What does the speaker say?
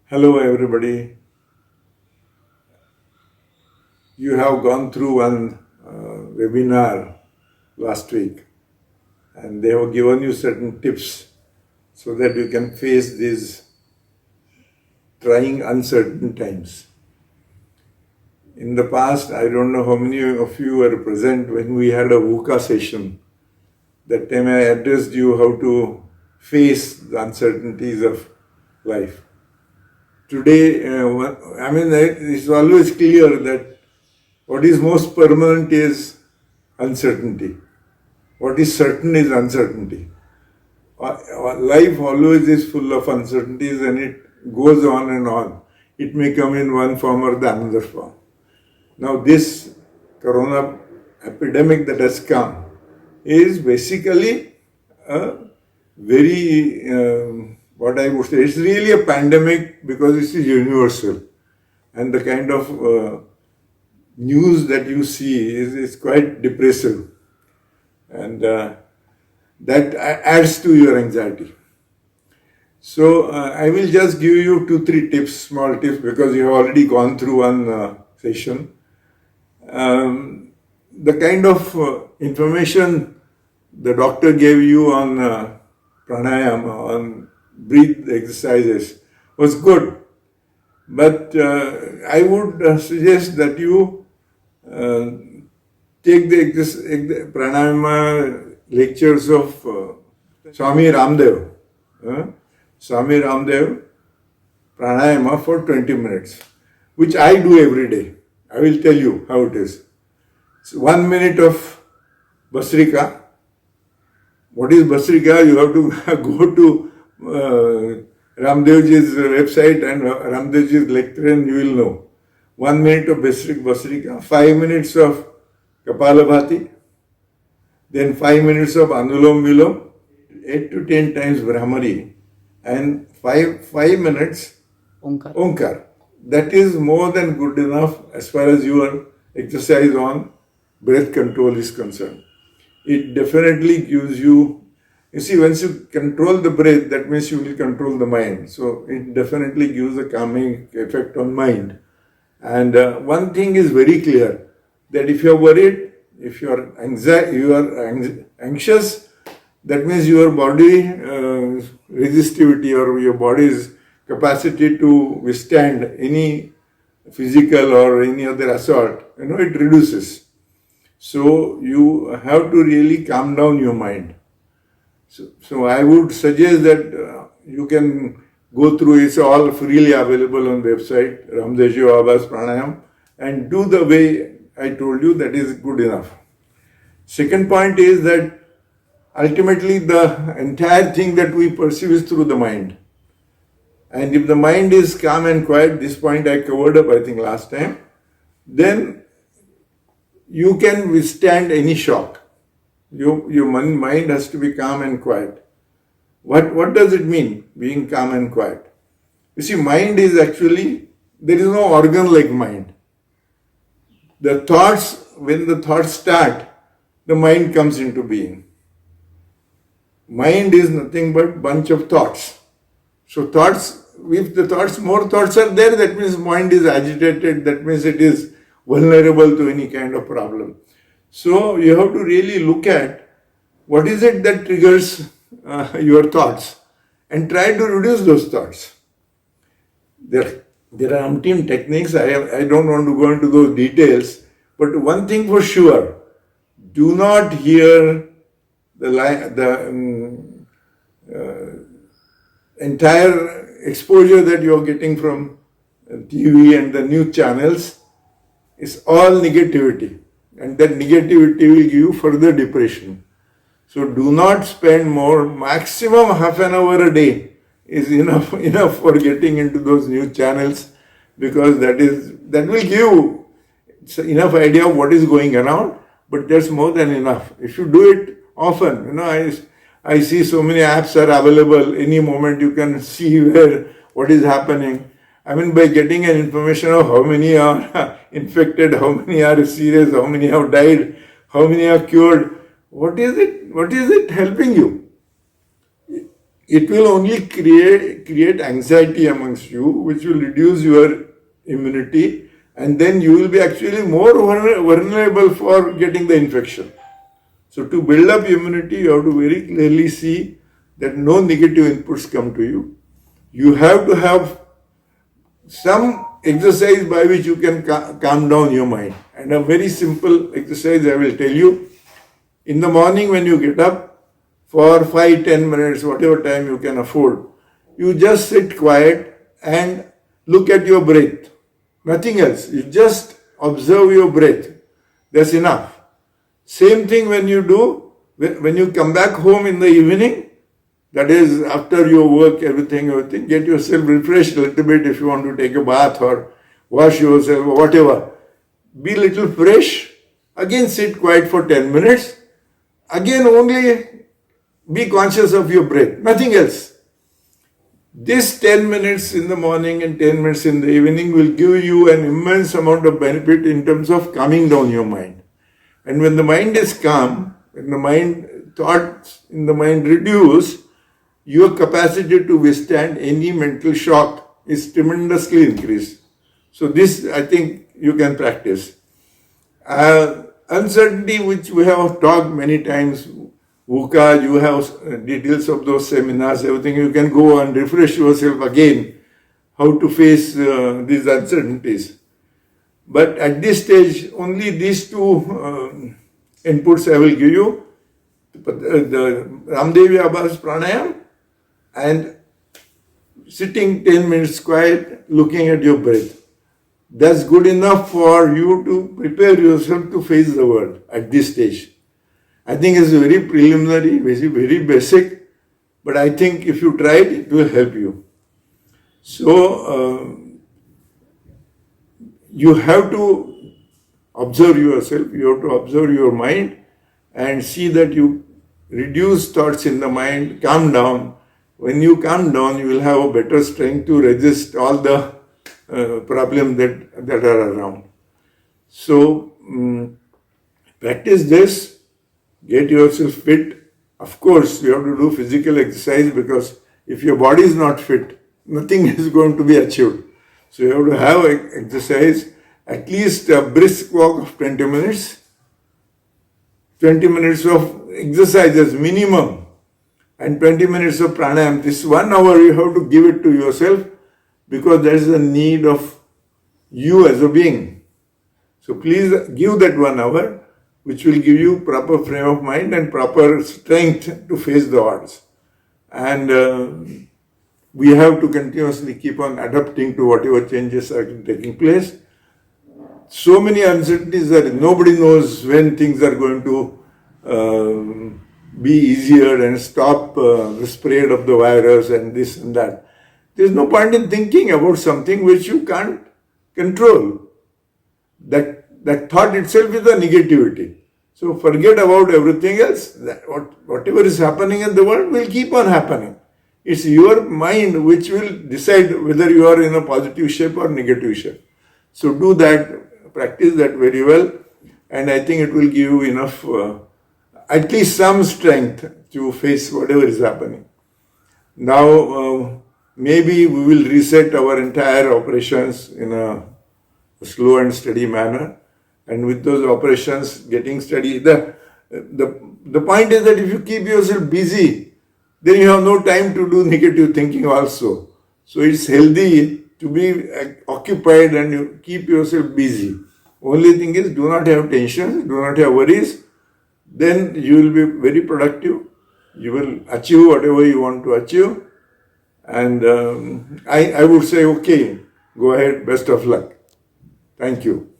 Hello, everybody. You have gone through one webinar last week, and they have given you certain tips so that you can face these trying, uncertain times. In the past, I don't know how many of you were present when we had a VUCA session. That time I addressed you how to face the uncertainties of life. Today, it's always clear that what is most permanent is uncertainty. What is certain is uncertainty. Life always is full of uncertainties and it goes on and on. It may come in one form or the another form. Now this corona epidemic that has come is basically a very, what I would say, it's really a pandemic because it is universal. And the kind of news that you see is quite depressive. And that adds to your anxiety. So I will just give you 2-3 tips, small tips, because you have already gone through one session. The kind of information the doctor gave you on pranayama, on breath exercises, was good. But I would suggest that you take the pranayama lectures of Swami Ramdev. Swami Ramdev pranayama for 20 minutes, which I do every day. I will tell you how it is. It's 1 minute of Basrika. What is Basrika? You have to go to Ramdevji's website and Ramdevji's lecture and you will know. 1 minute of Basrika, 5 minutes of Kapalabhati, then 5 minutes of Anulom Vilom, 8 to 10 times Brahmari, and 5 minutes Onkar. That is more than good enough as far as your exercise on breath control is concerned. It definitely gives you see, once you control the breath, that means you will control the mind. So it definitely gives a calming effect on mind. And one thing is very clear, that if you are worried, if you are anxious, that means your body resistivity or your body's capacity to withstand any physical or any other assault, it reduces. So you have to really calm down your mind. So I would suggest that you can go through, it's all freely available on website, Ramdevji Baba's Pranayam, and do the way I told you, that is good enough. Second point is that ultimately the entire thing that we perceive is through the mind. And if the mind is calm and quiet, this point I covered up I think last time, then you can withstand any shock. Your mind has to be calm and quiet. What does it mean, being calm and quiet? You see, mind is actually, there is no organ like mind. The thoughts, when the thoughts start, the mind comes into being. Mind is nothing but bunch of thoughts. So thoughts, if more thoughts are there, that means mind is agitated, that means it is vulnerable to any kind of problem. So you have to really look at what is it that triggers your thoughts and try to reduce those thoughts. There are umpteen techniques. I don't want to go into those details, but one thing for sure, do not hear the entire exposure that you are getting from TV and the news channels. Is all negativity. And that negativity will give you further depression. So do not spend more, maximum half an hour a day is enough for getting into those news channels, because that will give you enough idea of what is going around, but that's more than enough. If you do it often, I see so many apps are available, any moment you can see what is happening. By getting an information of how many are infected, how many are serious, how many have died, how many are cured, what is it helping you? it will only create anxiety amongst you, which will reduce your immunity, and then you will be actually more vulnerable for getting the infection. So to build up immunity, you have to very clearly see that no negative inputs come to you. You have to have some exercise by which you can calm down your mind. And a very simple exercise I will tell you. In the morning when you get up, for 5-10 minutes, whatever time you can afford, you just sit quiet and look at your breath. Nothing else. You just observe your breath. That's enough. Same thing when you do, when you come back home in the evening, that is after your work, everything, get yourself refreshed a little bit if you want to take a bath or wash yourself or whatever. Be a little fresh. Again sit quiet for 10 minutes. Again only be conscious of your breath, nothing else. This 10 minutes in the morning and 10 minutes in the evening will give you an immense amount of benefit in terms of calming down your mind. And when the mind is calm, when the thoughts in the mind reduce, your capacity to withstand any mental shock is tremendously increased. So this, I think, you can practice. Uncertainty, which we have talked many times, VUCA, you have details of those seminars, everything. You can go and refresh yourself again how to face these uncertainties. But at this stage, only these two inputs I will give you. The Ramdev Abhas Pranayam and sitting 10 minutes quiet, looking at your breath. That's good enough for you to prepare yourself to face the world at this stage. I think it's very preliminary, very basic, but I think if you try it will help you. So, you have to observe yourself, you have to observe your mind and see that you reduce thoughts in the mind, calm down. When you calm down, you will have a better strength to resist all the problems that are around. So, practice this. Get yourself fit. Of course, you have to do physical exercise because if your body is not fit, nothing is going to be achieved. So you have to have exercise, at least a brisk walk of 20 minutes. 20 minutes of exercise as minimum and 20 minutes of pranayam. This 1 hour you have to give it to yourself because there is a need of you as a being. So please give that 1 hour, which will give you proper frame of mind and proper strength to face the odds. And we have to continuously keep on adapting to whatever changes are taking place. So many uncertainties that nobody knows when things are going to be easier and stop the spread of the virus and this and that. There is no point in thinking about something which you can't control. That thought itself is a negativity. So forget about everything else. Whatever is happening in the world will keep on happening. It's your mind which will decide whether you are in a positive shape or negative shape. So do that, practice that very well, and I think it will give you enough, at least some strength to face whatever is happening. Now, maybe we will reset our entire operations in a slow and steady manner. And with those operations getting steady, the point is that if you keep yourself busy, then you have no time to do negative thinking also. So it's healthy to be occupied and you keep yourself busy. Only thing is, do not have tension, do not have worries. Then you will be very productive. You will achieve whatever you want to achieve. And I would say, okay, go ahead, best of luck. Thank you.